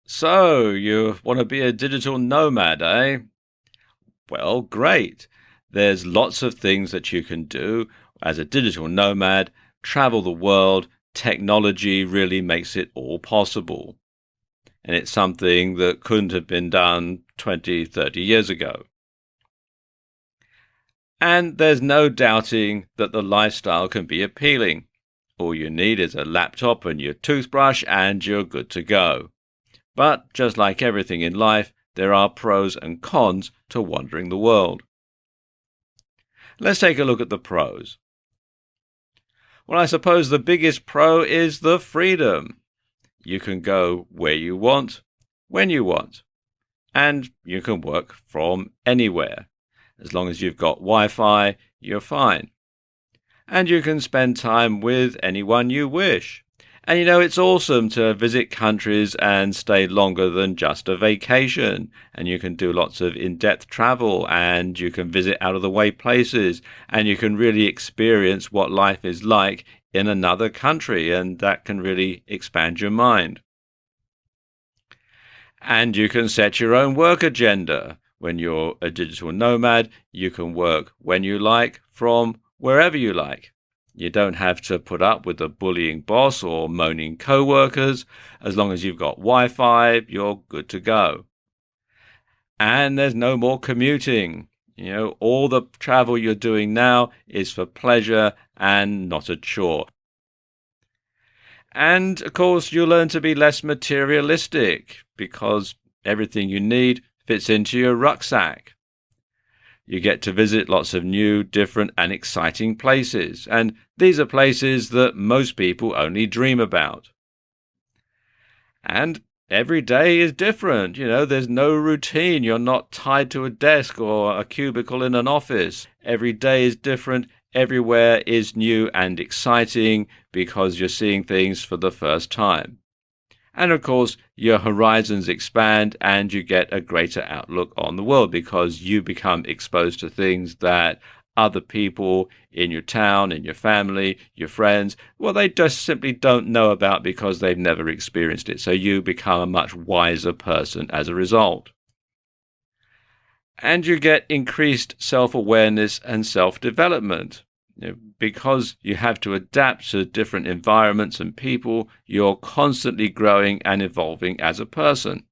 So, you want to be a digital nomad, eh? Well, great. There's lots of things that you can do as a digital nomad, travel the world. Technology really makes it all possible. And it's something that couldn't have been done 20, 30 years ago. And there's no doubting that the lifestyle can be appealing. All you need is a laptop and your toothbrush, and you're good to go. But just like everything in life, there are pros and cons to wandering the world. Let's take a look at the pros. Well, I suppose the biggest pro is the freedom. You can go where you want, when you want, and you can work from anywhere. As long as you've got Wi-Fi, you're fine. And you can spend time with anyone you wish. And it's awesome to visit countries and stay longer than just a vacation. And you can do lots of in-depth travel, and you can visit out-of-the-way places, and you can really experience what life is like in another country, and that can really expand your mind. And you can set your own work agenda. When you're a digital nomad, you can work when you like, from wherever you like. You don't have to put up with a bullying boss or moaning co-workers. As long as you've got Wi-Fi, you're good to go. And there's no more commuting. All the travel you're doing now is for pleasure and not a chore. And of course, you learn to be less materialistic because everything you need fits into your rucksack. You get to visit lots of new, different, and exciting places. And these are places that most people only dream about. And every day is different. There's no routine. You're not tied to a desk or a cubicle in an office. Every day is different. Everywhere is new and exciting because you're seeing things for the first time. And of course, your horizons expand and you get a greater outlook on the world because you become exposed to things that other people in your town, in your family, your friends, well, they just simply don't know about because they've never experienced it. So you become a much wiser person as a result. And you get increased self-awareness and self-development. Because you have to adapt to different environments and people, you're constantly growing and evolving as a person.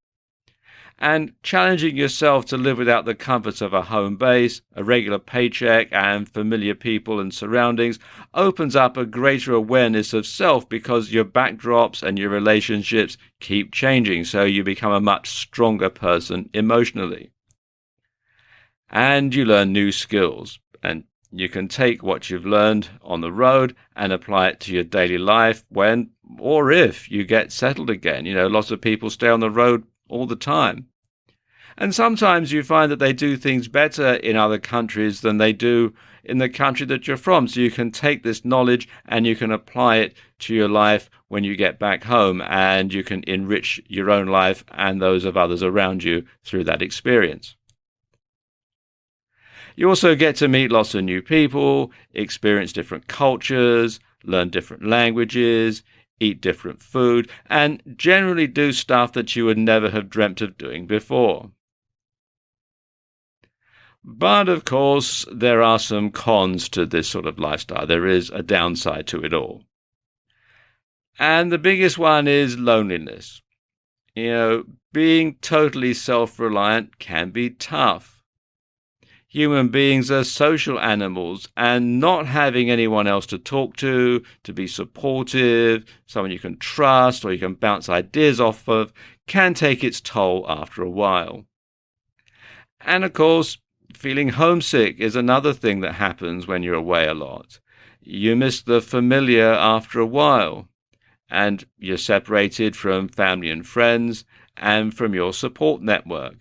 And challenging yourself to live without the comforts of a home base, a regular paycheck, and familiar people and surroundings opens up a greater awareness of self because your backdrops and your relationships keep changing, so you become a much stronger person emotionally. And you learn new skills, and you can take what you've learned on the road and apply it to your daily life when or if you get settled again. Lots of people stay on the road all the time. And sometimes you find that they do things better in other countries than they do in the country that you're from. So you can take this knowledge and you can apply it to your life when you get back home, and you can enrich your own life and those of others around you through that experience. You also get to meet lots of new people, experience different cultures, learn different languages, eat different food, and generally do stuff that you would never have dreamt of doing before. But of course, there are some cons to this sort of lifestyle. There is a downside to it all. And the biggest one is loneliness. Being totally self-reliant can be tough. Human beings are social animals, and not having anyone else to talk to be supportive, someone you can trust or you can bounce ideas off of, can take its toll after a while. And of course, feeling homesick is another thing that happens when you're away a lot. You miss the familiar after a while, and you're separated from family and friends and from your support network.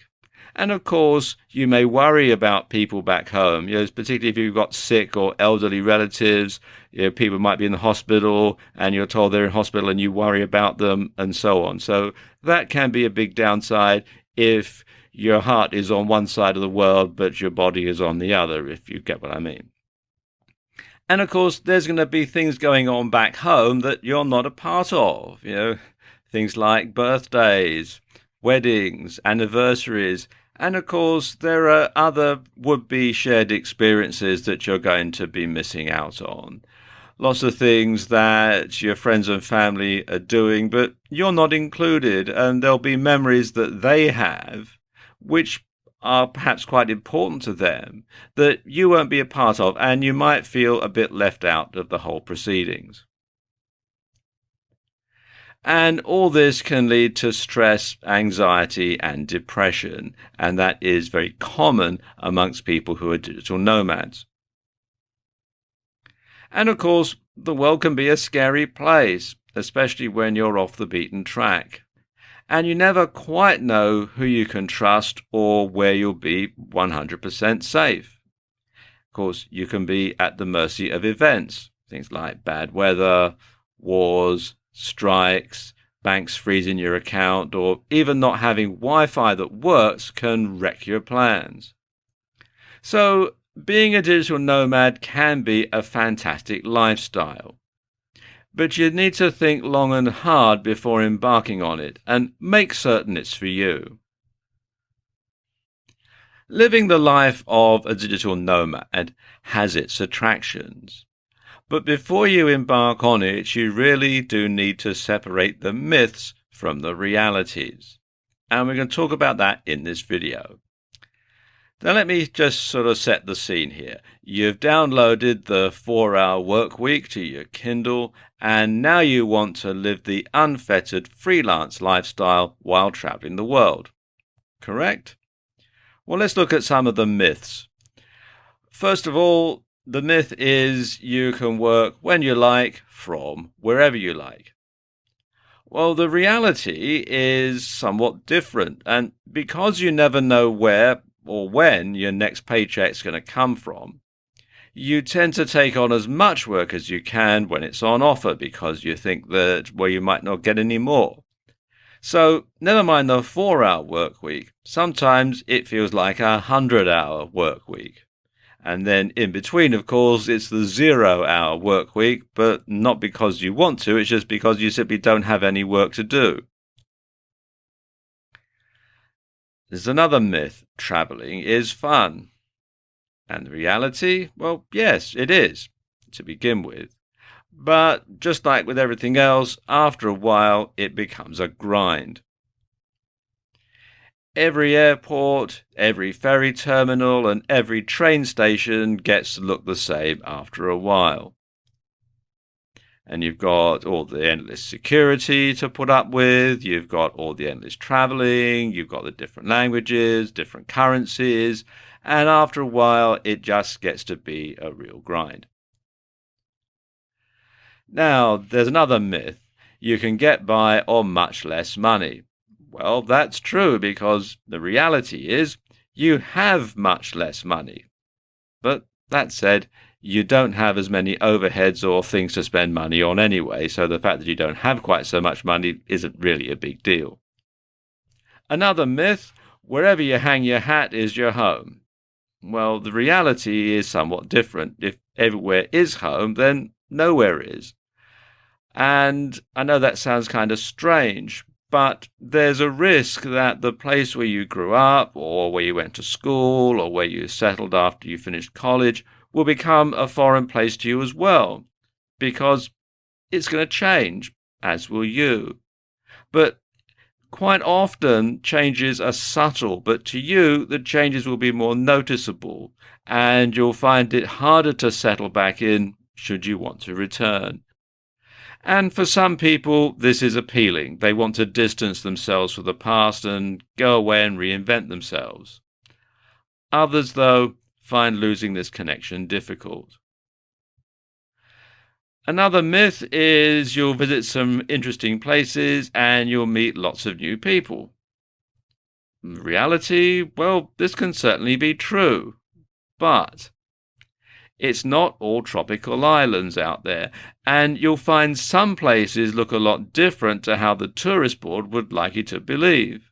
And of course, you may worry about people back home, particularly if you've got sick or elderly relatives. People might be in the hospital and you're told they're in hospital and you worry about them and so on. So that can be a big downside if your heart is on one side of the world, but your body is on the other, if you get what I mean. And of course, there's going to be things going on back home that you're not a part of, things like birthdays, weddings, anniversaries, and of course, there are other would-be shared experiences that you're going to be missing out on. Lots of things that your friends and family are doing, but you're not included, and there'll be memories that they have, which are perhaps quite important to them, that you won't be a part of, and you might feel a bit left out of the whole proceedings. And all this can lead to stress, anxiety, and depression, and that is very common amongst people who are digital nomads. And of course, the world can be a scary place, especially when you're off the beaten track. And you never quite know who you can trust or where you'll be 100% safe. Of course, you can be at the mercy of events, things like bad weather, wars, strikes, banks freezing your account, or even not having Wi-Fi that works can wreck your plans. So, being a digital nomad can be a fantastic lifestyle. But you need to think long and hard before embarking on it, and make certain it's for you. Living the life of a digital nomad has its attractions. But before you embark on it, you really do need to separate the myths from the realities. And we're going to talk about that in this video. Now let me just sort of set the scene here. You've downloaded the 4-hour work week to your Kindle, and now you want to live the unfettered freelance lifestyle while traveling the world. Correct? Well, let's look at some of the myths. First of all, the myth is you can work when you like, from wherever you like. Well, the reality is somewhat different, and because you never know where or when your next paycheck's going to come from, you tend to take on as much work as you can when it's on offer because you think that, well, you might not get any more. So, never mind the 4-hour work week, sometimes it feels like a 100-hour work week. And then in between, of course, it's the 0-hour work week, but not because you want to, it's just because you simply don't have any work to do. There's another myth. Traveling is fun. And the reality? Well, yes, it is, to begin with. But just like with everything else, after a while, it becomes a grind. Every airport, every ferry terminal, and every train station gets to look the same after a while. And you've got all the endless security to put up with, you've got all the endless traveling, you've got the different languages, different currencies, and after a while it just gets to be a real grind. Now, there's another myth. You can get by on much less money. Well, that's true because the reality is you have much less money. But that said, you don't have as many overheads or things to spend money on anyway, so the fact that you don't have quite so much money isn't really a big deal. Another myth, wherever you hang your hat is your home. Well, the reality is somewhat different. If everywhere is home, then nowhere is. And I know that sounds kind of strange, but there's a risk that the place where you grew up, or where you went to school, or where you settled after you finished college will become a foreign place to you as well, because it's going to change, as will you. But quite often, changes are subtle, but to you, the changes will be more noticeable, and you'll find it harder to settle back in should you want to return. And for some people, this is appealing. They want to distance themselves from the past and go away and reinvent themselves. Others, though, find losing this connection difficult. Another myth is you'll visit some interesting places and you'll meet lots of new people. In reality, well, this can certainly be true, but it's not all tropical islands out there, and you'll find some places look a lot different to how the tourist board would like you to believe.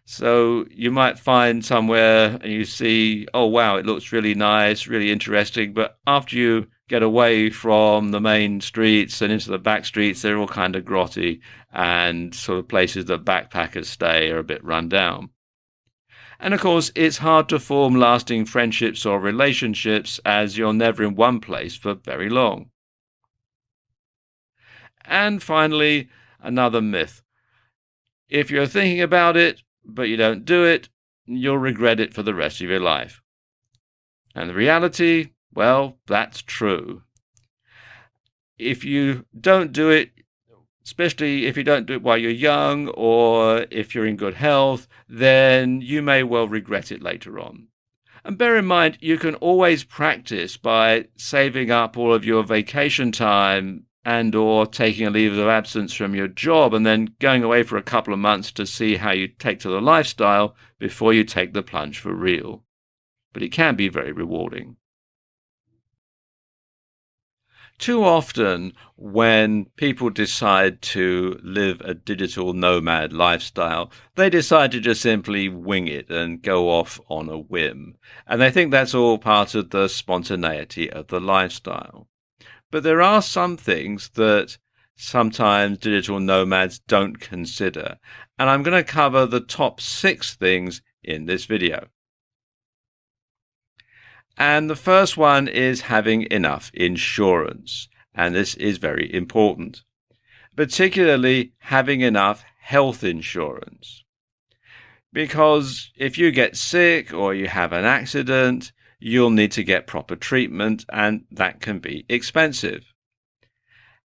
So you might find somewhere and you see, oh wow, it looks really nice, really interesting, but after you get away from the main streets and into the back streets. They're all kind of grotty, and sort of places that backpackers stay are a bit run down. And of course, it's hard to form lasting friendships or relationships as you're never in one place for very long. And finally, another myth. If you're thinking about it, but you don't do it, you'll regret it for the rest of your life. And the reality, well, that's true. If you don't do it, especially if you don't do it while you're young or if you're in good health, then you may well regret it later on. And bear in mind, you can always practice by saving up all of your vacation time and or taking a leave of absence from your job and then going away for a couple of months to see how you take to the lifestyle before you take the plunge for real. But it can be very rewarding. Too often, when people decide to live a digital nomad lifestyle, they decide to just simply wing it and go off on a whim. And they think that's all part of the spontaneity of the lifestyle. But there are some things that sometimes digital nomads don't consider. And I'm going to cover the top 6 things in this video. And the first one is having enough insurance. And this is very important, particularly having enough health insurance. Because if you get sick or you have an accident, you'll need to get proper treatment, and that can be expensive.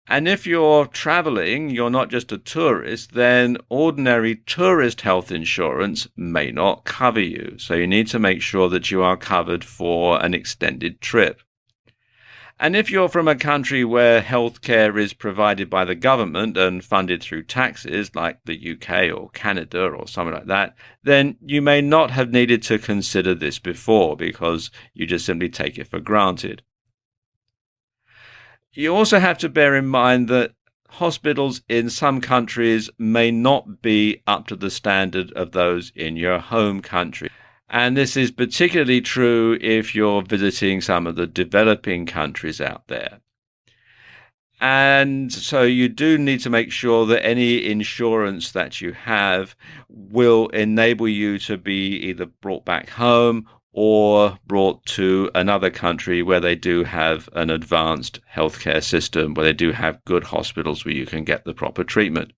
And if you're traveling, you're not just a tourist, then ordinary tourist health insurance may not cover you. So you need to make sure that you are covered for an extended trip. And if you're from a country where healthcare is provided by the government and funded through taxes, like the UK or Canada or something like that, then you may not have needed to consider this before because you just simply take it for granted. You also have to bear in mind that hospitals in some countries may not be up to the standard of those in your home country. And this is particularly true if you're visiting some of the developing countries out there. And so you do need to make sure that any insurance that you have will enable you to be either brought back home or brought to another country where they do have an advanced healthcare system, where they do have good hospitals where you can get the proper treatment.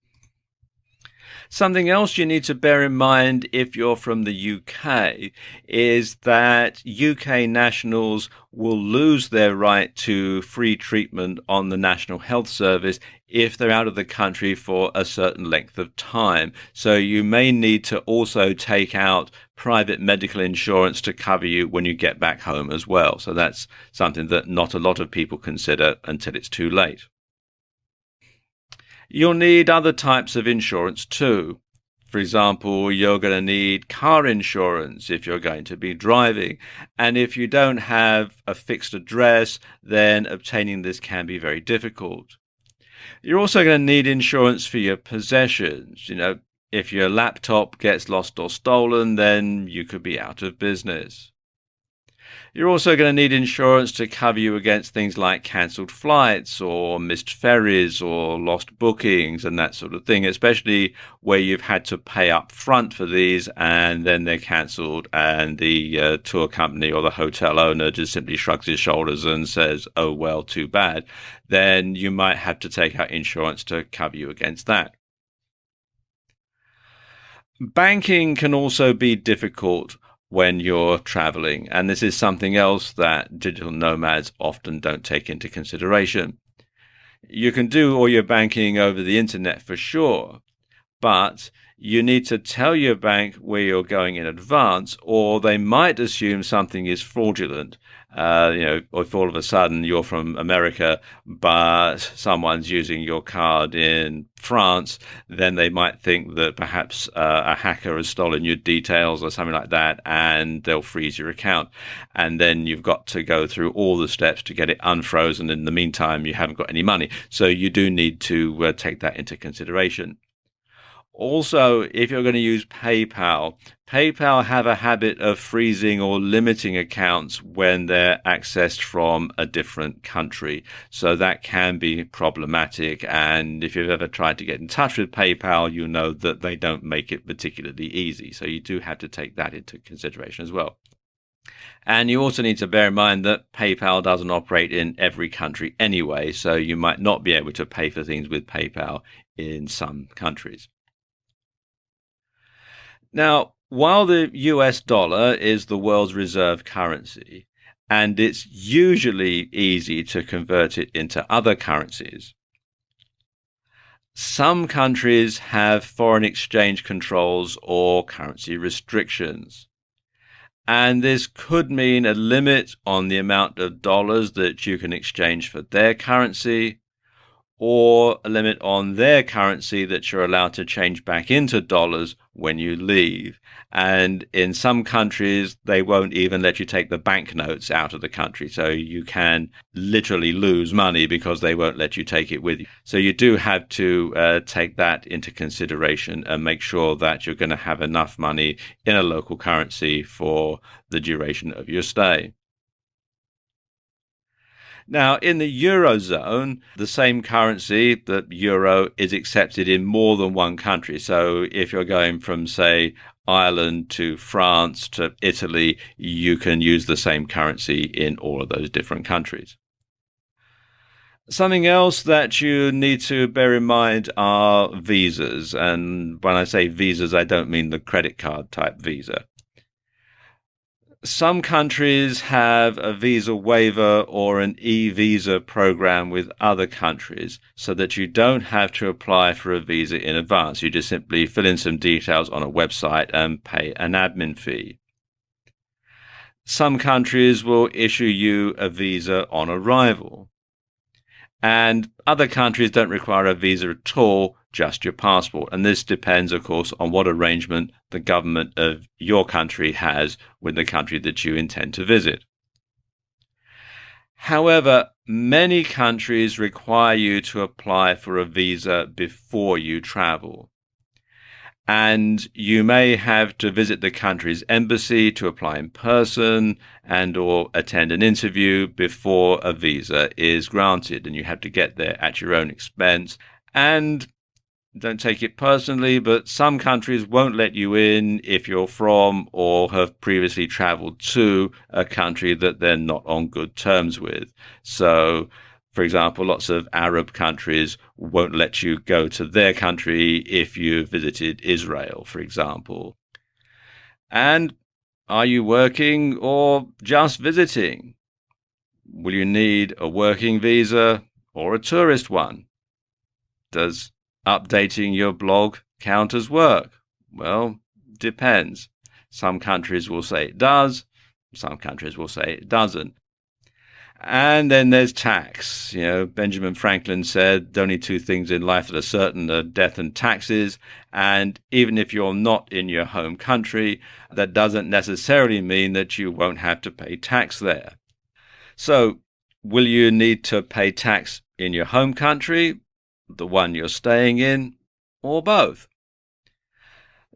Something else you need to bear in mind if you're from the UK is that UK nationals will lose their right to free treatment on the National Health Service if they're out of the country for a certain length of time. So you may need to also take out private medical insurance to cover you when you get back home as well. So that's something that not a lot of people consider until it's too late. You'll need other types of insurance too. For example, you're going to need car insurance if you're going to be driving. And if you don't have a fixed address, then obtaining this can be very difficult. You're also going to need insurance for your possessions. If your laptop gets lost or stolen, then you could be out of business. You're also going to need insurance to cover you against things like cancelled flights or missed ferries or lost bookings and that sort of thing, especially where you've had to pay up front for these and then they're cancelled and the tour company or the hotel owner just simply shrugs his shoulders and says, oh, well, too bad. Then you might have to take out insurance to cover you against that. Banking can also be difficult when you're traveling, and this is something else that digital nomads often don't take into consideration. You can do all your banking over the internet for sure, but you need to tell your bank where you're going in advance, or they might assume something is fraudulent. If all of a sudden you're from America, but someone's using your card in France, then they might think that perhaps a hacker has stolen your details or something like that, and they'll freeze your account. And then you've got to go through all the steps to get it unfrozen. In the meantime, you haven't got any money. So you do need to take that into consideration. Also, if you're going to use PayPal, PayPal have a habit of freezing or limiting accounts when they're accessed from a different country. So that can be problematic. And if you've ever tried to get in touch with PayPal, you know that they don't make it particularly easy. So you do have to take that into consideration as well. And you also need to bear in mind that PayPal doesn't operate in every country anyway, so you might not be able to pay for things with PayPal in some countries. Now, while the US dollar is the world's reserve currency, and it's usually easy to convert it into other currencies, some countries have foreign exchange controls or currency restrictions. And this could mean a limit on the amount of dollars that you can exchange for their currency, or a limit on their currency that you're allowed to change back into dollars when you leave. And in some countries, they won't even let you take the banknotes out of the country. So you can literally lose money because they won't let you take it with you. So you do have to take that into consideration and make sure that you're going to have enough money in a local currency for the duration of your stay. Now, in the Eurozone, the same currency, the euro, is accepted in more than one country. So if you're going from, say, Ireland to France to Italy, you can use the same currency in all of those different countries. Something else that you need to bear in mind are visas. And when I say visas, I don't mean the credit card type visa. Some countries have a visa waiver or an e-visa program with other countries so that you don't have to apply for a visa in advance. You just simply fill in some details on a website and pay an admin fee. Some countries will issue you a visa on arrival. And other countries don't require a visa at all, just your passport. And this depends, of course, on what arrangement the government of your country has with the country that you intend to visit. However, many countries require you to apply for a visa before you travel. And you may have to visit the country's embassy to apply in person and or attend an interview before a visa is granted. And you have to get there at your own expense. And don't take it personally, but some countries won't let you in if you're from or have previously traveled to a country that they're not on good terms with. So, for example, lots of Arab countries won't let you go to their country if you visited Israel, for example. And are you working or just visiting? Will you need a working visa or a tourist one? Does updating your blog count as work? Well, depends. Some countries will say it does. Some countries will say it doesn't. And then there's tax. You know, Benjamin Franklin said, only two things in life that are certain are death and taxes. And even if you're not in your home country, that doesn't necessarily mean that you won't have to pay tax there. So, will you need to pay tax in your home country, the one you're staying in, or both?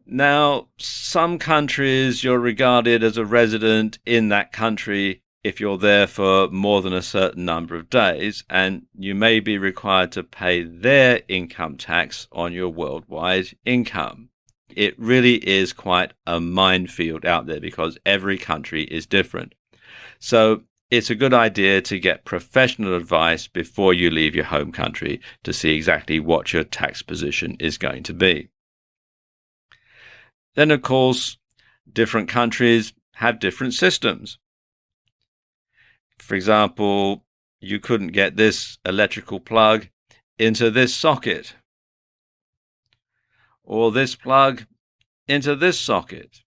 Now, some countries you're regarded as a resident in that country if you're there for more than a certain number of days, and you may be required to pay their income tax on your worldwide income. It really is quite a minefield out there because every country is different. So it's a good idea to get professional advice before you leave your home country to see exactly what your tax position is going to be. Then, of course, different countries have different systems. For example, you couldn't get this electrical plug into this socket, or this plug into this socket.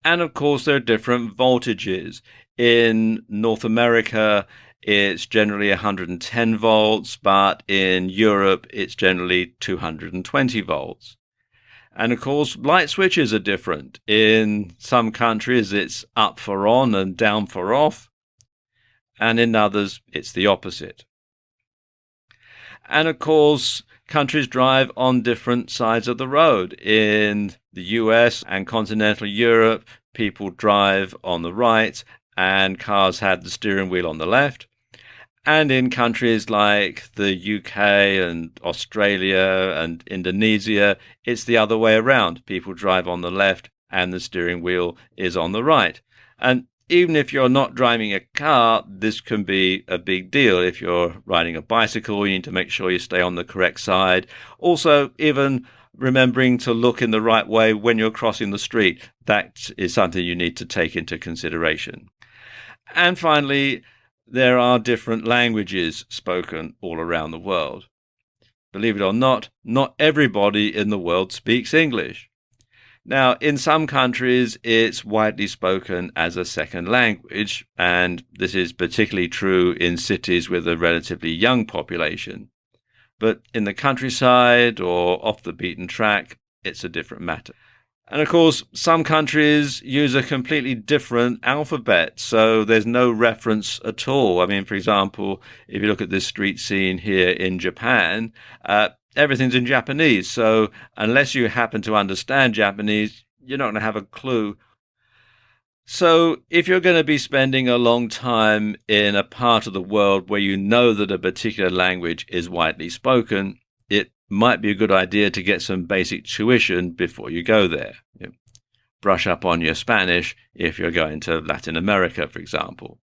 And of course, there are different voltages. In North America, it's generally 110 volts, but in Europe, it's generally 220 volts. And of course, light switches are different. In some countries, it's up for on and down for off. And in others, it's the opposite. And of course, Countries drive on different sides of the road. In the US and continental Europe, people drive on the right and cars had the steering wheel on the left. And in countries like the UK and Australia and Indonesia, it's the other way around. People drive on the left and the steering wheel is on the right. And even if you're not driving a car, this can be a big deal. If you're riding a bicycle, you need to make sure you stay on the correct side. Also, even remembering to look in the right way when you're crossing the street. That is something you need to take into consideration. And finally, there are different languages spoken all around the world. Believe it or not everybody in the world speaks English. Now, in some countries, it's widely spoken as a second language, and this is particularly true in cities with a relatively young population. But in the countryside or off the beaten track, it's a different matter. And of course, some countries use a completely different alphabet, so there's no reference at all. I mean, for example, if you look at this street scene here in Japan, everything's in Japanese. So unless you happen to understand Japanese, you're not going to have a clue. So if you're going to be spending a long time in a part of the world where you know that a particular language is widely spoken, it might be a good idea to get some basic tuition before you go there. Brush up on your Spanish if you're going to Latin America, for example.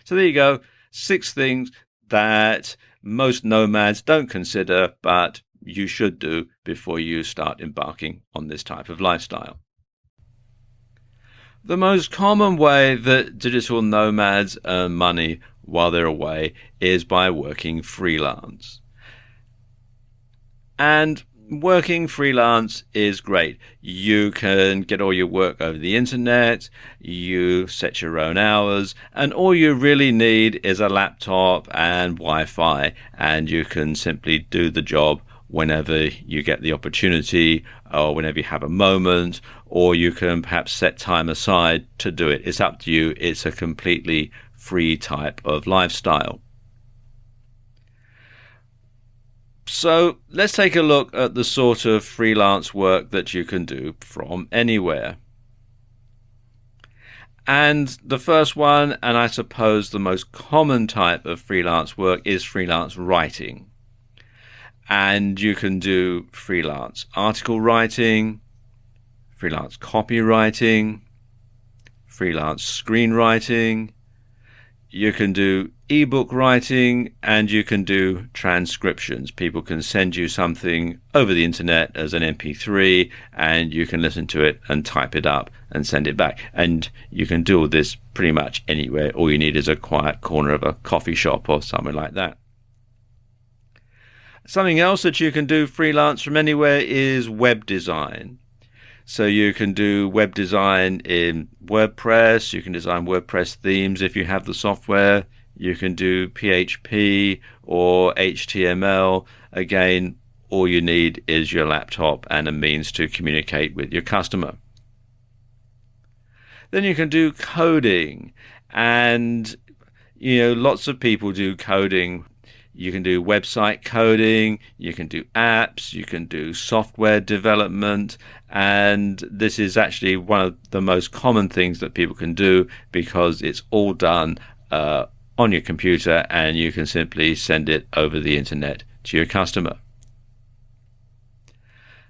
So there you go, 6 things that most nomads don't consider, but you should do before you start embarking on this type of lifestyle. The most common way that digital nomads earn money while they're away is by working freelance. And working freelance is great. You can get all your work over the internet, you set your own hours, and all you really need is a laptop and Wi-Fi, and you can simply do the job whenever you get the opportunity or whenever you have a moment, or you can perhaps set time aside to do it. It's up to you. It's a completely free type of lifestyle. So let's take a look at the sort of freelance work that you can do from anywhere. And the first one, and I suppose the most common type of freelance work, is freelance writing. And you can do freelance article writing, freelance copywriting, freelance screenwriting. You can do ebook writing, and you can do transcriptions. People can send you something over the internet as an MP3, and you can listen to it and type it up and send it back. And you can do all this pretty much anywhere. All you need is a quiet corner of a coffee shop or something like that. Something else that you can do freelance from anywhere is web design. So you can do web design in WordPress, you can design WordPress themes if you have the software, you can do PHP or HTML. Again, all you need is your laptop and a means to communicate with your customer. Then you can do coding, and lots of people do coding. You can do website coding, you can do apps, you can do software development, and this is actually one of the most common things that people can do because it's all done on your computer, and you can simply send it over the internet to your customer.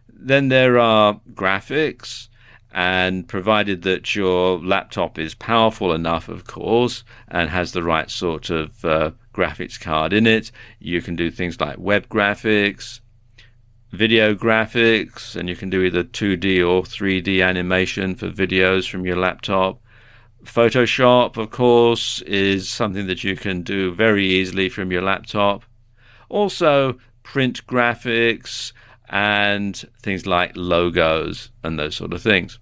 Then there are graphics, and provided that your laptop is powerful enough, of course, and has the right sort of graphics card in it, you can do things like web graphics, video graphics, and you can do either 2D or 3D animation for videos from your laptop. Photoshop, of course, is something that you can do very easily from your laptop. Also, print graphics and things like logos and those sort of things.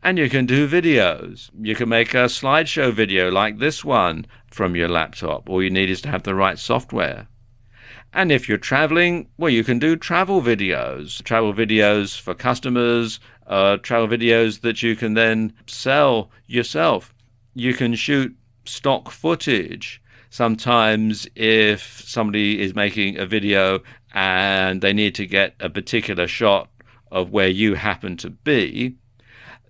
And you can do videos. You can make a slideshow video like this one from your laptop. All you need is to have the right software. And if you're traveling, well, you can do travel videos for customers, travel videos that you can then sell yourself. You can shoot stock footage. Sometimes if somebody is making a video and they need to get a particular shot of where you happen to be,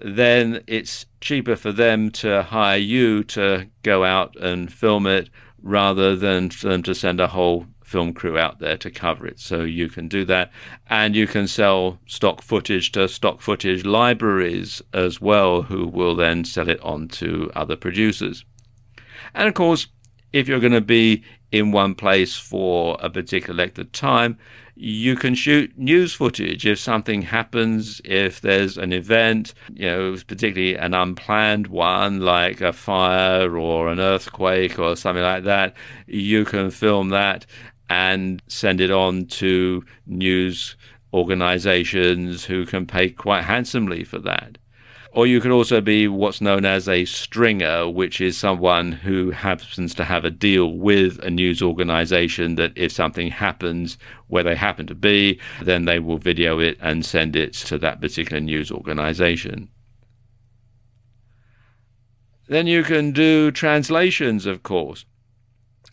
then it's cheaper for them to hire you to go out and film it rather than for them to send a whole film crew out there to cover it. So you can do that, and you can sell stock footage to stock footage libraries as well, who will then sell it on to other producers. And of course, if you're going to be in one place for a particular length of time, you can shoot news footage. If something happens, if there's an event, particularly an unplanned one like a fire or an earthquake or something like that, you can film that and send it on to news organizations who can pay quite handsomely for that. Or you could also be what's known as a stringer, which is someone who happens to have a deal with a news organization that if something happens where they happen to be, then they will video it and send it to that particular news organization. Then you can do translations, of course.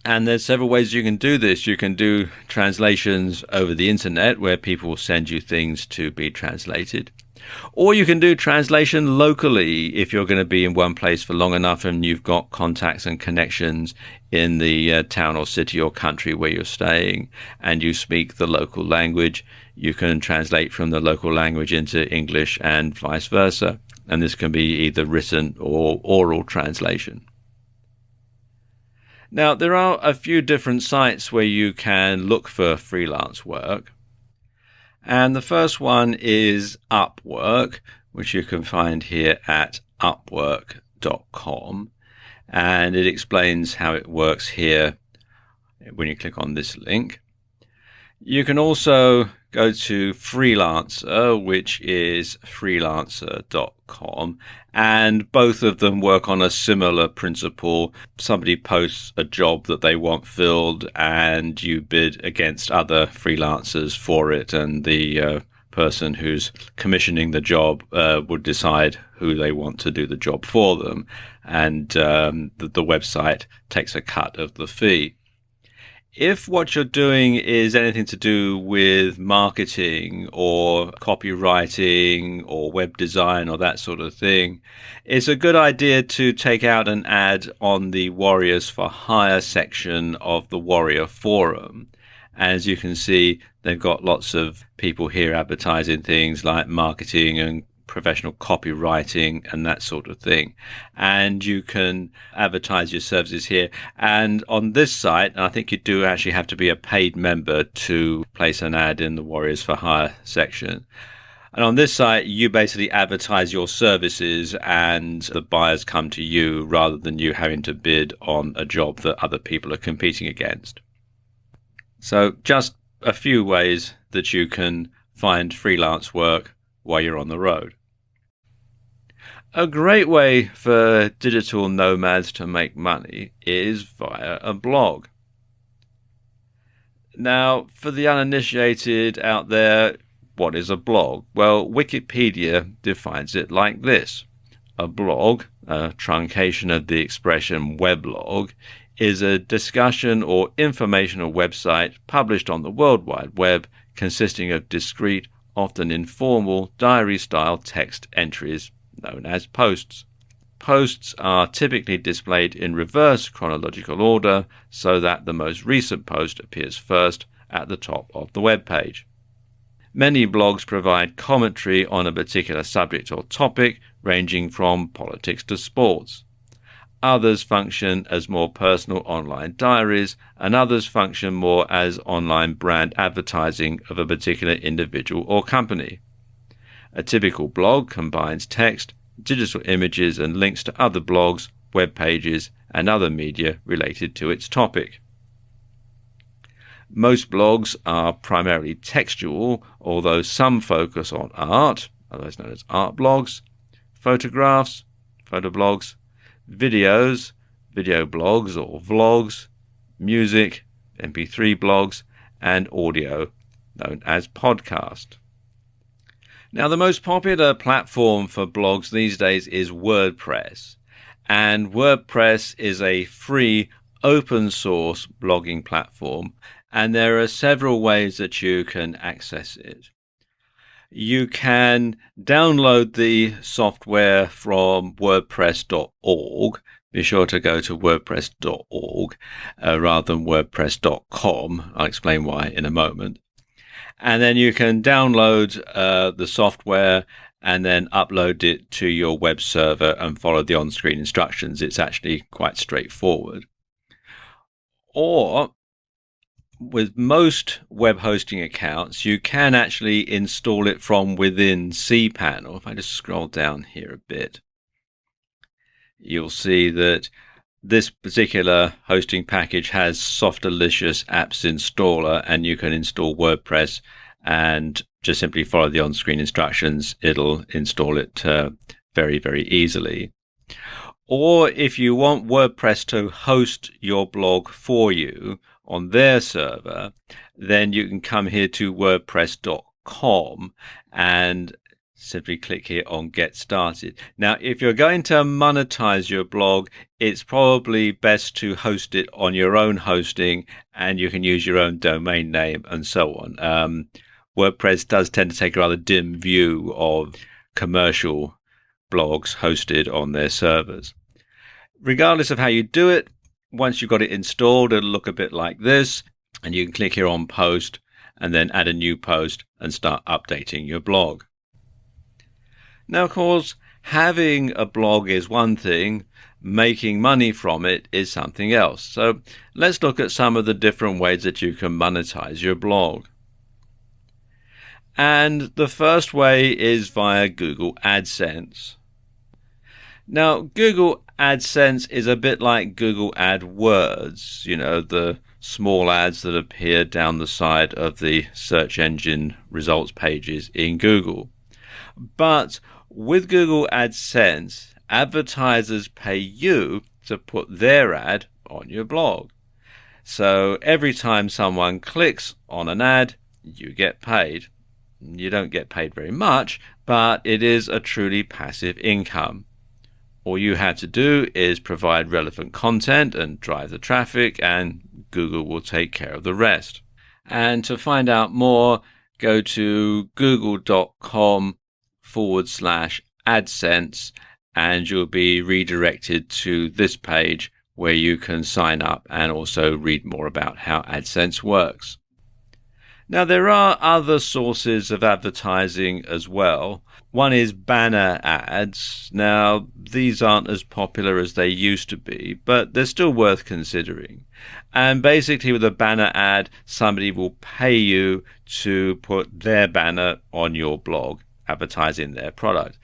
And there's several ways you can do this. You can do translations over the internet, where people will send you things to be translated. Or you can do translation locally if you're going to be in one place for long enough and you've got contacts and connections in the town or city or country where you're staying and you speak the local language. You can translate from the local language into English and vice versa. And this can be either written or oral translation. Now, there are a few different sites where you can look for freelance work. And the first one is Upwork, which you can find here at upwork.com. And it explains how it works here when you click on this link. You can also go to Freelancer, which is freelancer.com, and both of them work on a similar principle. Somebody posts a job that they want filled, and you bid against other freelancers for it, and the person who's commissioning the job would decide who they want to do the job for them, and the website takes a cut of the fee. If what you're doing is anything to do with marketing or copywriting or web design or that sort of thing, it's a good idea to take out an ad on the Warriors for Hire section of the Warrior Forum. As you can see, they've got lots of people here advertising things like marketing and professional copywriting and that sort of thing, and you can advertise your services here. And on this site, and I think you do actually have to be a paid member to place an ad in the Warriors for Hire section. And on this site, you basically advertise your services and the buyers come to you rather than you having to bid on a job that other people are competing against. So just a few ways that you can find freelance work while you're on the road. A great way for digital nomads to make money is via a blog. Now, for the uninitiated out there, what is a blog? Well, Wikipedia defines it like this. A blog, a truncation of the expression weblog, is a discussion or informational website published on the World Wide Web consisting of discrete, often informal, diary-style text entries known as posts. Posts are typically displayed in reverse chronological order so that the most recent post appears first at the top of the web page. Many blogs provide commentary on a particular subject or topic, ranging from politics to sports. Others function as more personal online diaries, and others function more as online brand advertising of a particular individual or company. A typical blog combines text, digital images, and links to other blogs, web pages, and other media related to its topic. Most blogs are primarily textual, although some focus on art, otherwise known as art blogs, photographs, photoblogs, videos, video blogs or vlogs, music, MP3 blogs, and audio, known as podcast. Now, the most popular platform for blogs these days is WordPress. And WordPress is a free open source blogging platform, and there are several ways that you can access it. You can download the software from WordPress.org. Be sure to go to WordPress.org rather than WordPress.com. I'll explain why in a moment. And then you can download the software and then upload it to your web server and follow the on-screen instructions. It's actually quite straightforward. Or with most web hosting accounts, you can actually install it from within cPanel. If I just scroll down here a bit, you'll see that this particular hosting package has Softalicious Apps Installer, and you can install WordPress and just simply follow the on-screen instructions. It'll install it very, very easily. Or if you want WordPress to host your blog for you on their server, then you can come here to WordPress.com and simply click here on Get Started. Now, if you're going to monetize your blog, it's probably best to host it on your own hosting, and you can use your own domain name and so on. WordPress does tend to take a rather dim view of commercial blogs hosted on their servers. Regardless of how you do it, once you've got it installed, it'll look a bit like this, and you can click here on Post and then add a new post and start updating your blog. Now, of course, having a blog is one thing, making money from it is something else. So let's look at some of the different ways that you can monetize your blog. And the first way is via Google AdSense. Now, Google AdSense is a bit like Google AdWords, the small ads that appear down the side of the search engine results pages in Google. But with Google AdSense, advertisers pay you to put their ad on your blog. So every time someone clicks on an ad, you get paid. You don't get paid very much, but it is a truly passive income. All you have to do is provide relevant content and drive the traffic, and Google will take care of the rest. And to find out more, go to google.com/AdSense, and you'll be redirected to this page where you can sign up and also read more about how AdSense works. Now, there are other sources of advertising as well. One is banner ads. Now, these aren't as popular as they used to be, but they're still worth considering. And basically, with a banner ad, somebody will pay you to put their banner on your blog, advertising their product.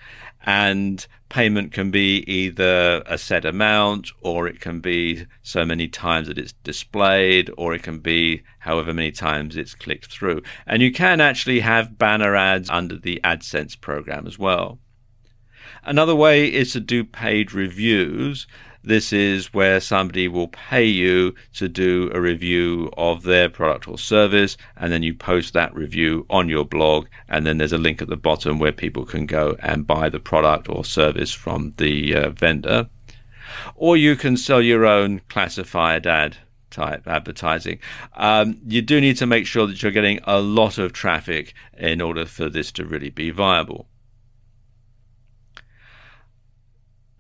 And payment can be either a set amount, or it can be so many times that it's displayed, or it can be however many times it's clicked through. And you can actually have banner ads under the AdSense program as well. Another way is to do paid reviews. This is where somebody will pay you to do a review of their product or service, and then you post that review on your blog, and then there's a link at the bottom where people can go and buy the product or service from the vendor. Or you can sell your own classified ad type advertising. You do need to make sure that you're getting a lot of traffic in order for this to really be viable.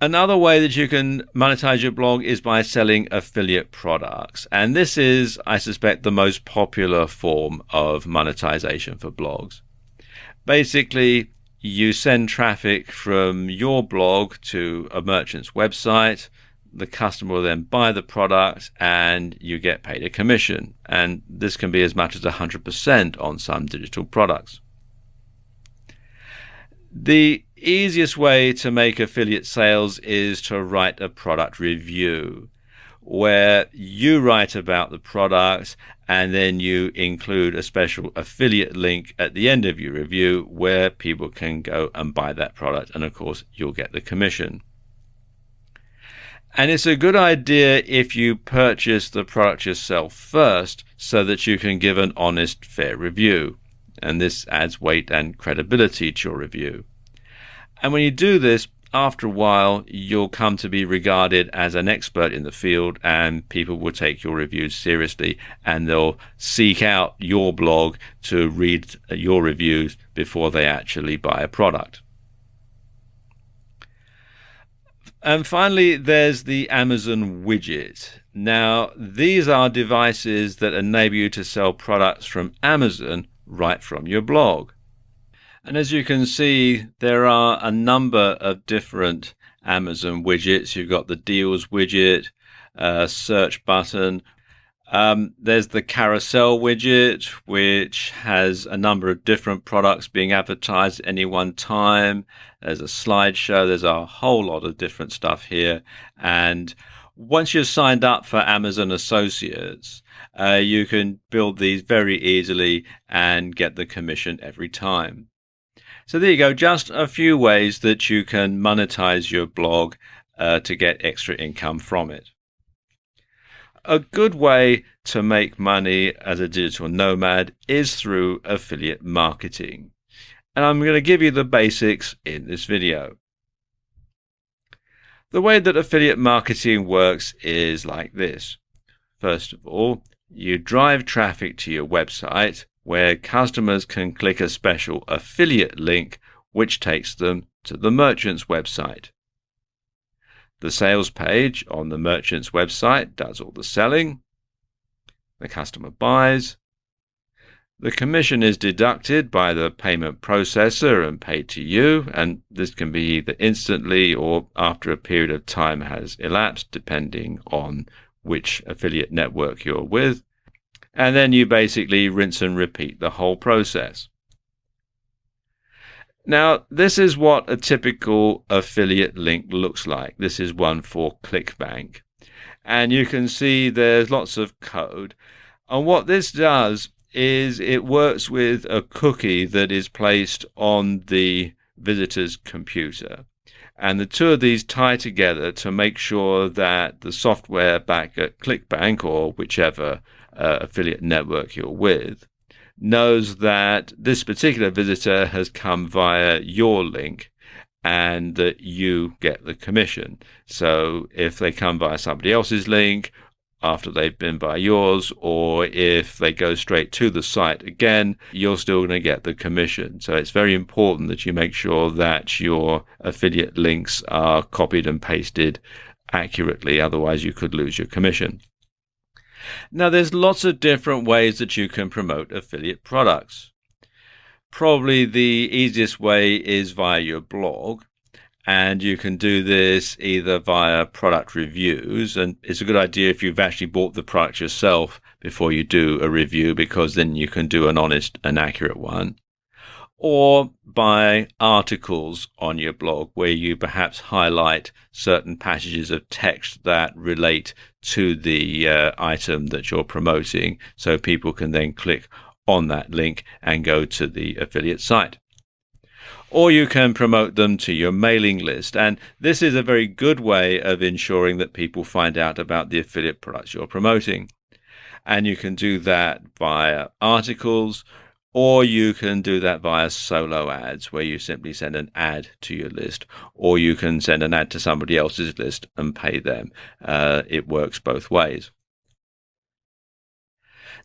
Another way that you can monetize your blog is by selling affiliate products. And this is, I suspect, the most popular form of monetization for blogs. Basically, you send traffic from your blog to a merchant's website. The customer will then buy the product and you get paid a commission. And this can be as much as 100% on some digital products. The easiest way to make affiliate sales is to write a product review, where you write about the product and then you include a special affiliate link at the end of your review where people can go and buy that product, and of course you'll get the commission. And it's a good idea if you purchase the product yourself first so that you can give an honest, fair review. And this adds weight and credibility to your review. And when you do this, after a while, you'll come to be regarded as an expert in the field, and people will take your reviews seriously, and they'll seek out your blog to read your reviews before they actually buy a product. And finally, there's the Amazon widget. Now, these are devices that enable you to sell products from Amazon right from your blog. And as you can see, there are a number of different Amazon widgets. You've got the deals widget, search button. There's the carousel widget, which has a number of different products being advertised at any one time. There's a slideshow. There's a whole lot of different stuff here. And once you're signed up for Amazon Associates, you can build these very easily and get the commission every time. So there you go, just a few ways that you can monetize your blog to get extra income from it. A good way to make money as a digital nomad is through affiliate marketing. And I'm going to give you the basics in this video. The way that affiliate marketing works is like this. First of all, you drive traffic to your website where customers can click a special affiliate link which takes them to the merchant's website. The sales page on the merchant's website does all the selling. The customer buys. The commission is deducted by the payment processor and paid to you, and this can be either instantly or after a period of time has elapsed, depending on which affiliate network you're with. And then you basically rinse and repeat the whole process. Now, this is what a typical affiliate link looks like. This is one for ClickBank. And you can see there's lots of code. And what this does is it works with a cookie that is placed on the visitor's computer. And the two of these tie together to make sure that the software back at ClickBank, or whichever affiliate network you're with, knows that this particular visitor has come via your link and that you get the commission. So if they come via somebody else's link after they've been by yours, or if they go straight to the site again, you're still going to get the commission. So it's very important that you make sure that your affiliate links are copied and pasted accurately, otherwise you could lose your commission. Now, there's lots of different ways that you can promote affiliate products. Probably the easiest way is via your blog, and you can do this either via product reviews, and it's a good idea if you've actually bought the product yourself before you do a review, because then you can do an honest and accurate one, or by articles on your blog where you perhaps highlight certain passages of text that relate to the item that you're promoting, so people can then click on that link and go to the affiliate site. Or you can promote them to your mailing list, and this is a very good way of ensuring that people find out about the affiliate products you're promoting. And you can do that via articles, or you can do that via solo ads, where you simply send an ad to your list, or you can send an ad to somebody else's list and pay them. It works both ways.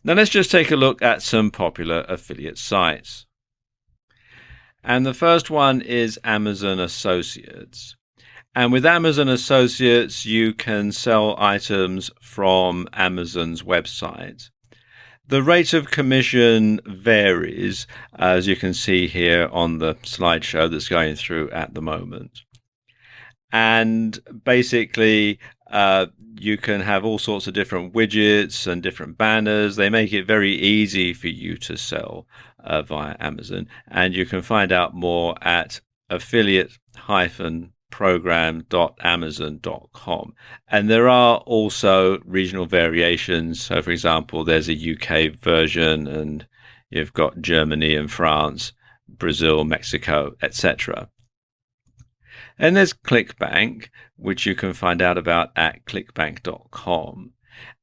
Now let's just take a look at some popular affiliate sites. And the first one is Amazon Associates. And with Amazon Associates, you can sell items from Amazon's website. The rate of commission varies, as you can see here on the slideshow that's going through at the moment. And basically, you can have all sorts of different widgets and different banners. They make it very easy for you to sell via Amazon. And you can find out more at affiliate-program.amazon.com. And there are also regional variations. So, for example, there's a UK version, and you've got Germany and France, Brazil, Mexico, etc. And there's ClickBank, which you can find out about at clickbank.com.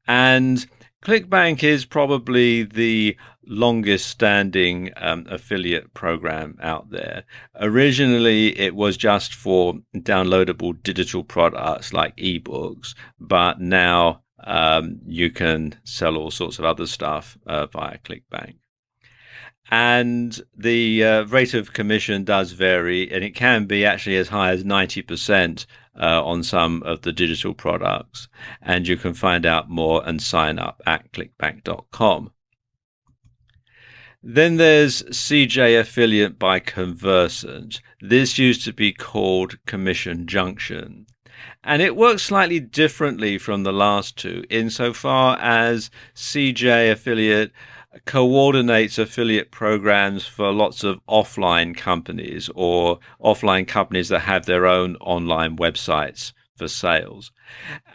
And ClickBank is probably the longest standing affiliate program out there. Originally, it was just for downloadable digital products like ebooks, but now you can sell all sorts of other stuff via ClickBank. And the rate of commission does vary, and it can be actually as high as 90% on some of the digital products. And you can find out more and sign up at clickbank.com. Then there's CJ Affiliate by Conversant. This used to be called Commission Junction. And it works slightly differently from the last two insofar as CJ Affiliate coordinates affiliate programs for lots of offline companies or offline companies that have their own online websites for sales.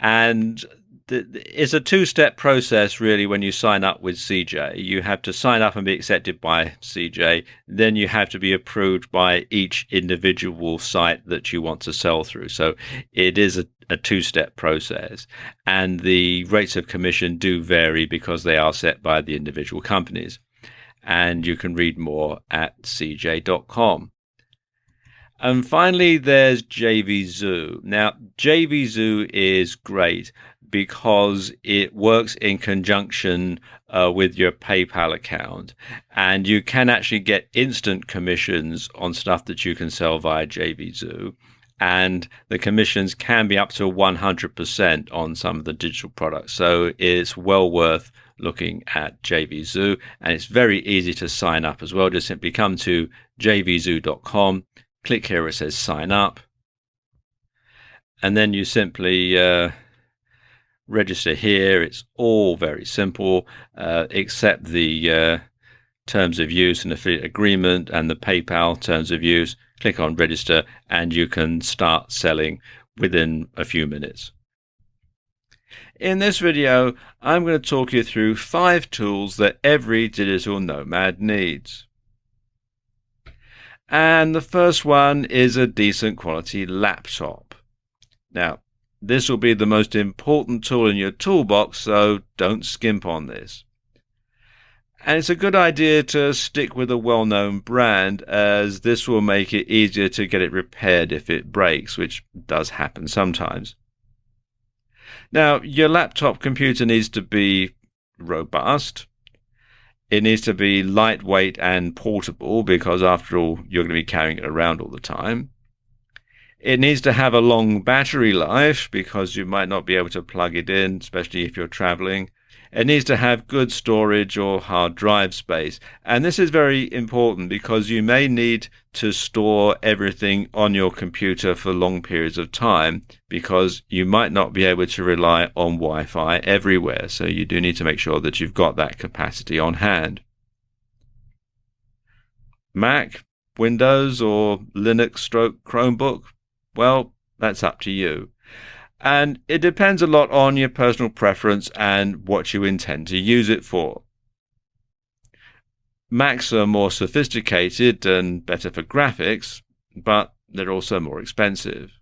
And it's a two-step process, really, when you sign up with CJ. You have to sign up and be accepted by CJ. Then you have to be approved by each individual site that you want to sell through. So it is a two-step process. And the rates of commission do vary because they are set by the individual companies. And you can read more at cj.com. And finally, there's JVZoo. Now, JVZoo is great because it works in conjunction with your PayPal account, and you can actually get instant commissions on stuff that you can sell via JVZoo, and the commissions can be up to 100% on some of the digital products. So it's well worth looking at JVZoo, and it's very easy to sign up as well. Just simply come to jvzoo.com, click here where it says sign up, and then you simply register here. It's all very simple, except the terms of use and affiliate agreement and the PayPal terms of use. Click on register and you can start selling within a few minutes. In this video, I'm going to talk you through 5 tools that every digital nomad needs. And the first one is a decent quality laptop. Now, this will be the most important tool in your toolbox, so don't skimp on this. And it's a good idea to stick with a well-known brand, as this will make it easier to get it repaired if it breaks, which does happen sometimes. Now, your laptop computer needs to be robust. It needs to be lightweight and portable because, after all, you're going to be carrying it around all the time. It needs to have a long battery life because you might not be able to plug it in, especially if you're traveling. It needs to have good storage or hard drive space. And this is very important because you may need to store everything on your computer for long periods of time because you might not be able to rely on Wi-Fi everywhere. So you do need to make sure that you've got that capacity on hand. Mac, Windows, or Linux/Chromebook? Well, that's up to you. And it depends a lot on your personal preference and what you intend to use it for. Macs are more sophisticated and better for graphics, but they're also more expensive.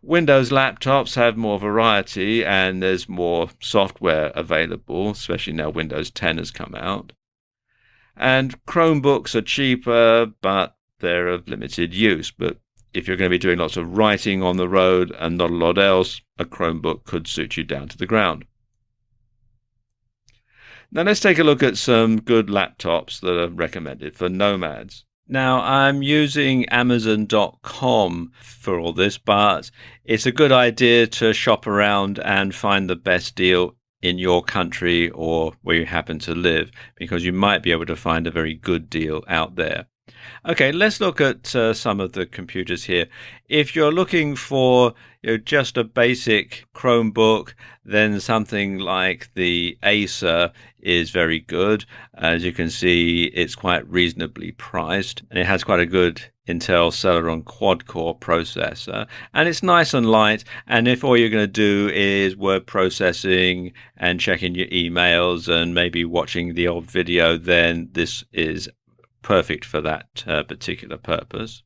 Windows laptops have more variety and there's more software available, especially now Windows 10 has come out. And Chromebooks are cheaper, but they're of limited use. But if you're going to be doing lots of writing on the road and not a lot else, a Chromebook could suit you down to the ground. Now let's take a look at some good laptops that are recommended for nomads. Now I'm using Amazon.com for all this, but it's a good idea to shop around and find the best deal in your country or where you happen to live, because you might be able to find a very good deal out there. Okay, let's look at some of the computers here. If you're looking for just a basic Chromebook, then something like the Acer is very good. As you can see, it's quite reasonably priced, and it has quite a good Intel Celeron quad-core processor, and it's nice and light. And if all you're going to do is word processing and checking your emails and maybe watching the odd video, then this is perfect for that particular purpose.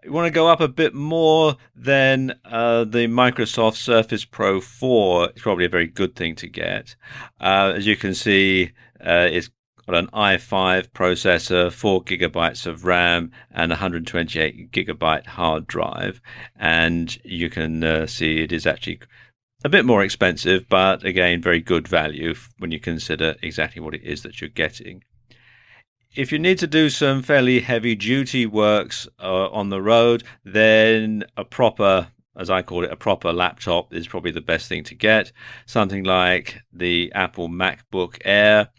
You want to go up a bit more, then the Microsoft Surface Pro 4 is probably a very good thing to get. As you can see, it's got an i5 processor, 4 gigabytes of RAM, and 128 gigabyte hard drive. And you can see it is actually a bit more expensive, but again, very good value when you consider exactly what it is that you're getting. If you need to do some fairly heavy duty works on the road, then a proper, as I call it, a proper laptop is probably the best thing to get. Something like the Apple MacBook Air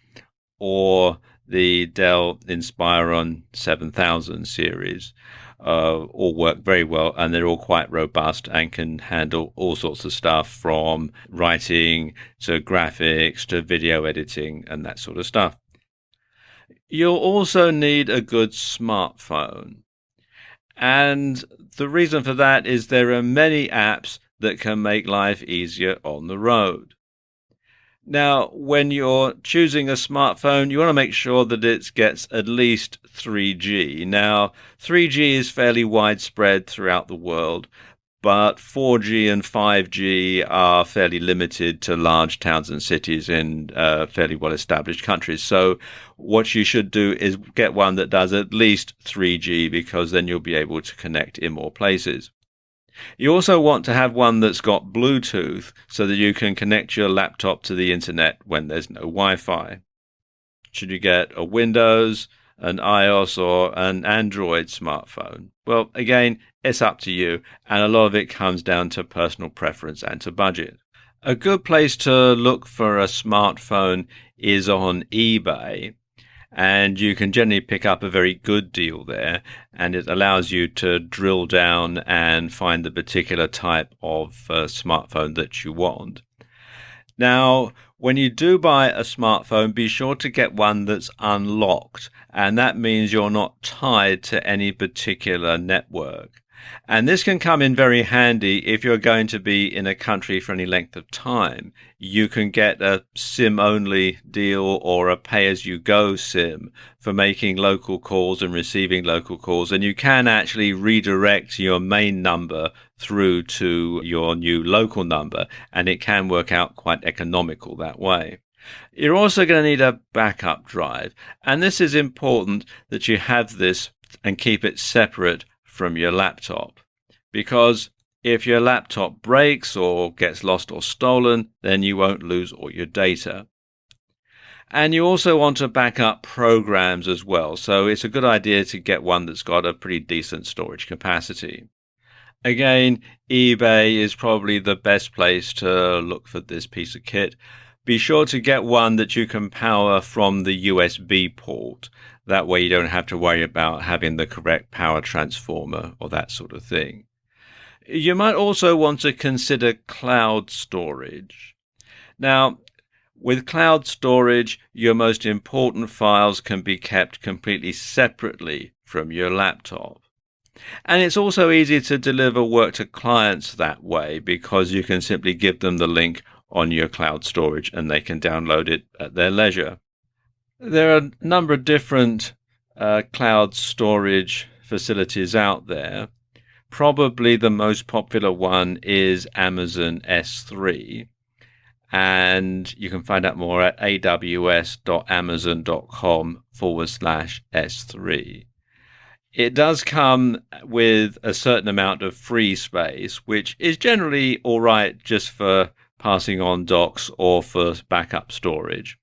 or the Dell Inspiron 7000 series. All work very well, and they're all quite robust and can handle all sorts of stuff, from writing to graphics to video editing and that sort of stuff. You'll also need a good smartphone. And the reason for that is there are many apps that can make life easier on the road. Now, when you're choosing a smartphone, you want to make sure that it gets at least 3G. Now, 3G is fairly widespread throughout the world, but 4G and 5G are fairly limited to large towns and cities in fairly well-established countries. So what you should do is get one that does at least 3G, because then you'll be able to connect in more places. You also want to have one that's got Bluetooth so that you can connect your laptop to the internet when there's no Wi-Fi. Should you get a Windows, an iOS, or an Android smartphone? Well, again, it's up to you, and a lot of it comes down to personal preference and to budget. A good place to look for a smartphone is on eBay, and you can generally pick up a very good deal there, and it allows you to drill down and find the particular type of smartphone that you want. Now, when you do buy a smartphone, be sure to get one that's unlocked, and that means you're not tied to any particular network. And this can come in very handy if you're going to be in a country for any length of time. You can get a SIM-only deal or a pay-as-you-go SIM for making local calls and receiving local calls, and you can actually redirect your main number through to your new local number, and it can work out quite economical that way. You're also going to need a backup drive, and this is important that you have this and keep it separate from your laptop, because if your laptop breaks or gets lost or stolen, then you won't lose all your data. And you also want to back up programs as well, so it's a good idea to get one that's got a pretty decent storage capacity. Again, eBay is probably the best place to look for this piece of kit. Be sure to get one that you can power from the USB port. That way you don't have to worry about having the correct power transformer or that sort of thing. You might also want to consider cloud storage. Now, with cloud storage, your most important files can be kept completely separately from your laptop. And it's also easy to deliver work to clients that way, because you can simply give them the link on your cloud storage and they can download it at their leisure. There are a number of different cloud storage facilities out there. Probably the most popular one is Amazon S3, and you can find out more at aws.amazon.com/S3. It does come with a certain amount of free space, which is generally all right just for passing on docs or for backup storage.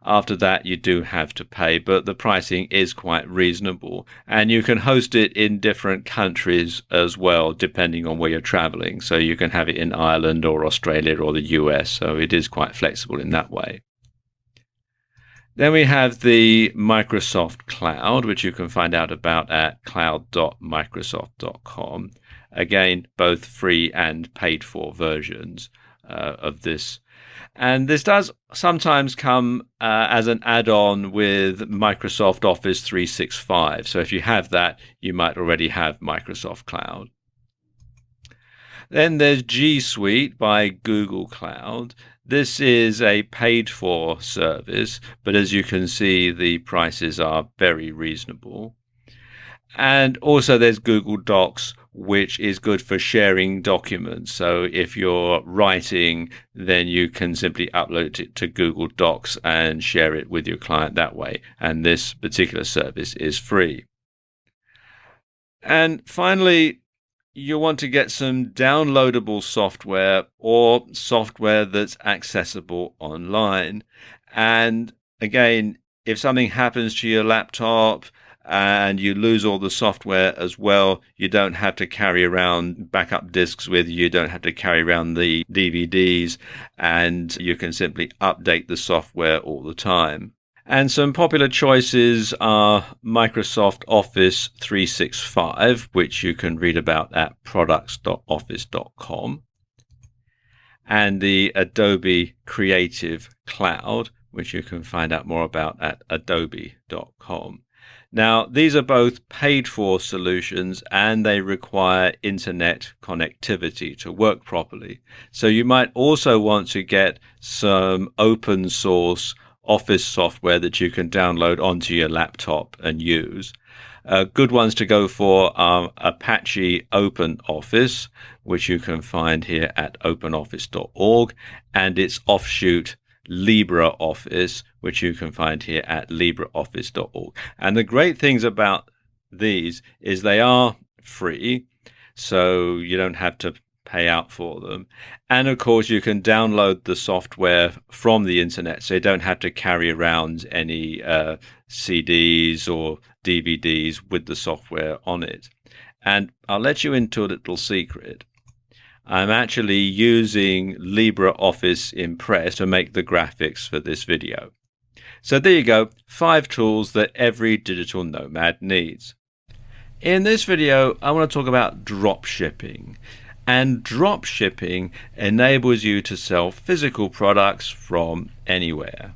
After that, you do have to pay, but the pricing is quite reasonable, and you can host it in different countries as well, depending on where you're traveling. So you can have it in Ireland or Australia or the US, so it is quite flexible in that way. Then we have the Microsoft Cloud, which you can find out about at cloud.microsoft.com. Again, both free and paid for versions of this. And this does sometimes come as an add-on with Microsoft Office 365. So if you have that, you might already have Microsoft Cloud. Then there's G Suite by Google Cloud. This is a paid-for service, but as you can see, the prices are very reasonable. And also there's Google Docs, which is good for sharing documents. So if you're writing, then you can simply upload it to Google Docs and share it with your client that way. And this particular service is free. And finally, you want to get some downloadable software or software that's accessible online. And again, if something happens to your laptop and you lose all the software as well, you don't have to carry around backup disks with you, you don't have to carry around the DVDs, and you can simply update the software all the time. And some popular choices are Microsoft Office 365, which you can read about at products.office.com, and the Adobe Creative Cloud, which you can find out more about at adobe.com. Now, these are both paid-for solutions, and they require internet connectivity to work properly. So you might also want to get some open source Office software that you can download onto your laptop and use. Good ones to go for are Apache OpenOffice, which you can find here at openoffice.org, and its offshoot LibreOffice, which you can find here at libreoffice.org. And the great things about these is they are free, so you don't have to pay out for them. And of course, you can download the software from the internet, so you don't have to carry around any CDs or DVDs with the software on it. And I'll let you into a little secret. I'm actually using LibreOffice Impress to make the graphics for this video. So there you go, 5 tools that every digital nomad needs. In this video, I want to talk about drop shipping. And drop shipping enables you to sell physical products from anywhere.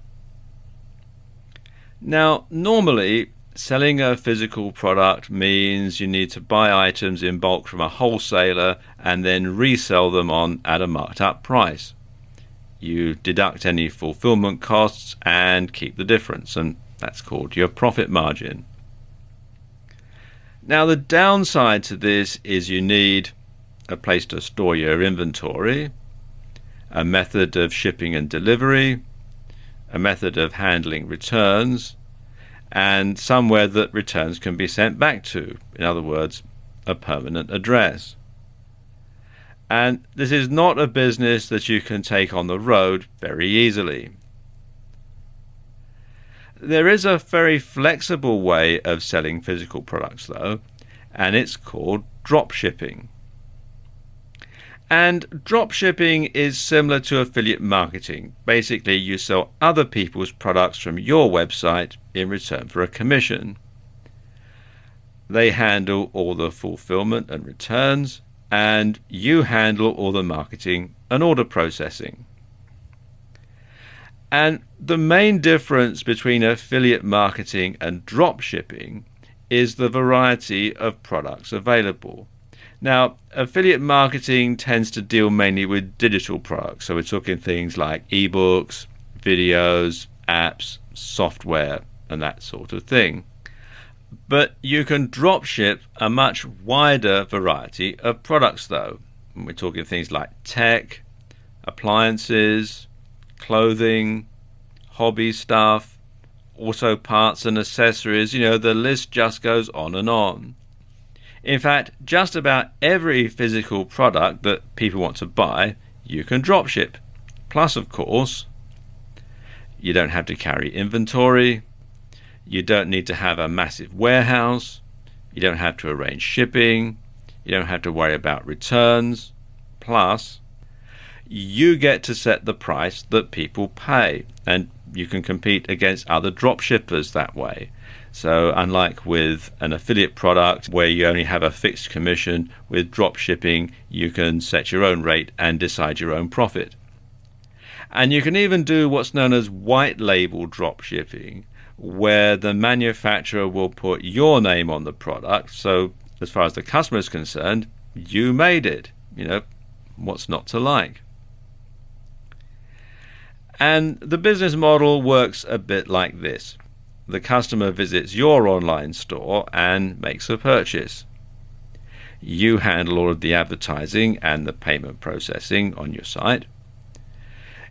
Now, normally, selling a physical product means you need to buy items in bulk from a wholesaler and then resell them on at a marked up price. You deduct any fulfillment costs and keep the difference, and that's called your profit margin. Now, the downside to this is you need a place to store your inventory, a method of shipping and delivery, a method of handling returns, and somewhere that returns can be sent back to. In other words, a permanent address. And this is not a business that you can take on the road very easily. There is a very flexible way of selling physical products, though, and it's called drop shipping. And drop shipping is similar to affiliate marketing. Basically, you sell other people's products from your website in return for a commission. They handle all the fulfillment and returns, and you handle all the marketing and order processing. And the main difference between affiliate marketing and drop shipping is the variety of products available. Now, affiliate marketing tends to deal mainly with digital products. So we're talking things like ebooks, videos, apps, software, and that sort of thing. But you can drop ship a much wider variety of products, though. And we're talking things like tech, appliances, clothing, hobby stuff, auto parts and accessories. You know, the list just goes on and on. In fact, just about every physical product that people want to buy, you can drop ship. Plus, of course, you don't have to carry inventory, you don't need to have a massive warehouse, you don't have to arrange shipping, you don't have to worry about returns. Plus, you get to set the price that people pay, and you can compete against other drop shippers that way. So unlike with an affiliate product where you only have a fixed commission, with drop shipping you can set your own rate and decide your own profit. And you can even do what's known as white label drop shipping, where the manufacturer will put your name on the product. So as far as the customer is concerned, you made it. You know, what's not to like? And the business model works a bit like this. the customer visits your online store and makes a purchase. You handle all of the advertising and the payment processing on your site.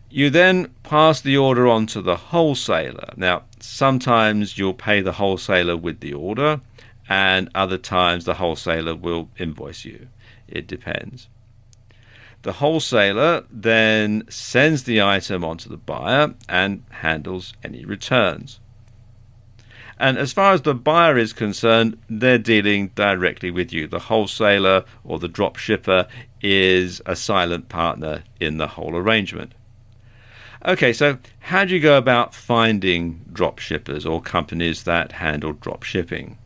You then pass the order on to the wholesaler. Now, sometimes you'll pay the wholesaler with the order, and other times the wholesaler will invoice you. It depends. The wholesaler then sends the item onto the buyer and handles any returns. And as far as the buyer is concerned, they're dealing directly with you. The wholesaler or the drop shipper is a silent partner in the whole arrangement. Okay, so how do you go about finding drop shippers or companies that handle drop shipping?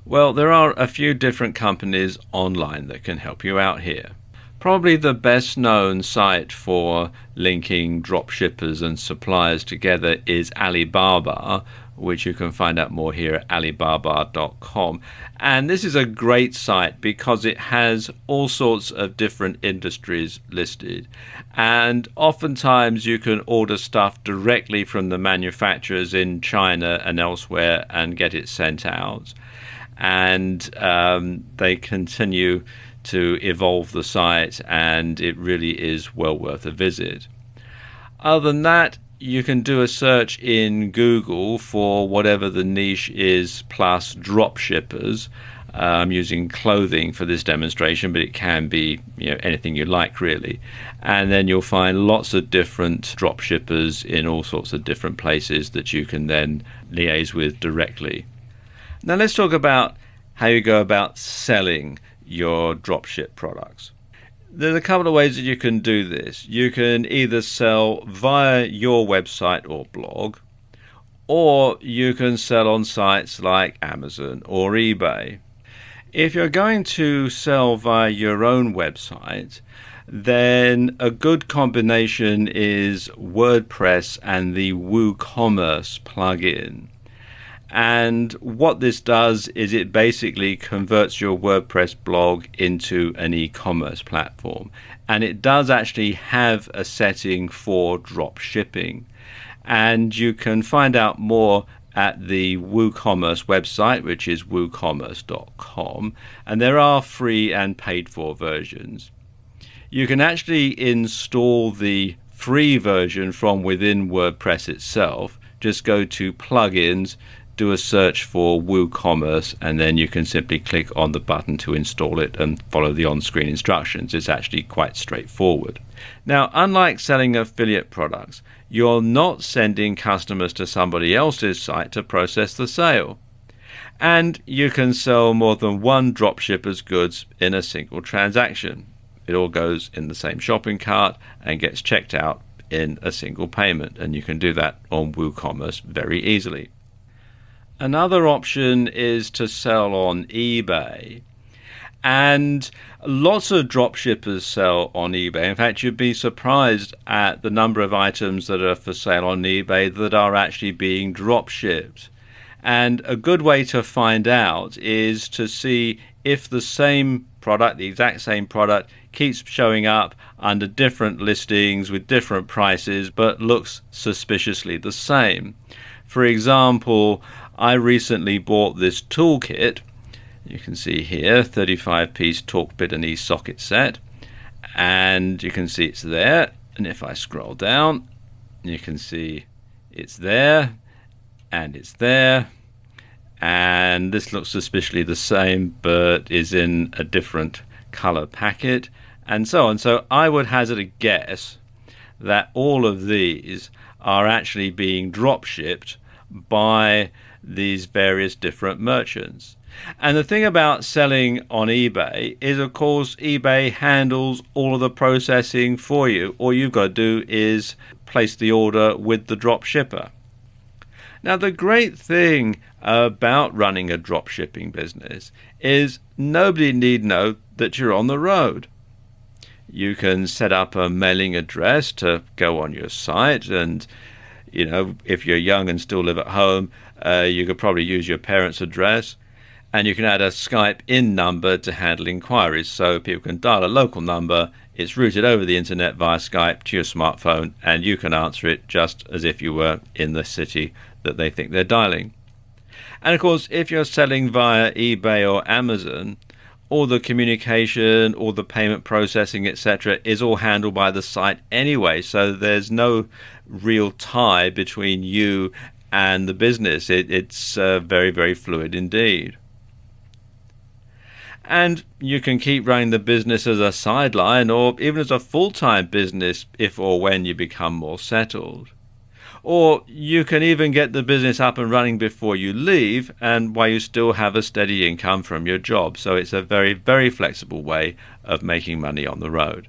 Well, there are a few different companies online that can help you out here. Probably the best known site for linking drop shippers and suppliers together is Alibaba, which you can find out more here at alibaba.com. And this is a great site because it has all sorts of different industries listed. And oftentimes you can order stuff directly from the manufacturers in China and elsewhere and get it sent out. And they continue to evolve the site, and it really is well worth a visit. Other than that, you can do a search in Google for whatever the niche is plus drop shippers. I'm using clothing for this demonstration, but it can be anything you like really. And then you'll find lots of different drop shippers in all sorts of different places that you can then liaise with directly. Now let's talk about how you go about selling your dropship products. There's a couple of ways that you can do this. You can either sell via your website or blog, or you can sell on sites like Amazon or eBay. If you're going to sell via your own website, then a good combination is WordPress and the WooCommerce plugin. And what this does is it basically converts your WordPress blog into an e-commerce platform. And it does actually have a setting for drop shipping. And you can find out more at the WooCommerce website, which is woocommerce.com. And there are free and paid for versions. You can actually install the free version from within WordPress itself. Just go to plugins, do a search for WooCommerce, and then you can simply click on the button to install it and follow the on-screen instructions. It's actually quite straightforward. Now, unlike selling affiliate products, you're not sending customers to somebody else's site to process the sale. And you can sell more than one dropshipper's goods in a single transaction. It all goes in the same shopping cart and gets checked out in a single payment, and you can do that on WooCommerce very easily. Another option is to sell on eBay, and lots of dropshippers sell on eBay. In fact, you'd be surprised at the number of items that are for sale on eBay that are actually being dropshipped. And a good way to find out is to see if the same product, the exact same product, keeps showing up under different listings with different prices but looks suspiciously the same. For example, I recently bought this toolkit. You can see here, 35-piece torque bit and e-socket set. And you can see it's there. And if I scroll down, you can see it's there. And it's there. And this looks suspiciously the same, but is in a different color packet. And so on. So I would hazard a guess that all of these are actually being drop shipped by these various different merchants. And the thing about selling on eBay is, of course, eBay handles all of the processing for you. All you've got to do is place the order with the drop shipper. Now, the great thing about running a drop shipping business is nobody need know that you're on the road. You can set up a mailing address to go on your site, and if you're young and still live at home, you could probably use your parents' address. And you can add a Skype in number to handle inquiries, so people can dial a local number. It's routed over the internet via Skype to your smartphone, and you can answer it just as if you were in the city that they think they're dialing. And of course, if you're selling via eBay or Amazon, all the communication, all the payment processing, etc., is all handled by the site anyway, so there's no real tie between you and the business. It's very, very fluid indeed. And you can keep running the business as a sideline or even as a full-time business if or when you become more settled. Or you can even get the business up and running before you leave and while you still have a steady income from your job. So it's a very, very flexible way of making money on the road.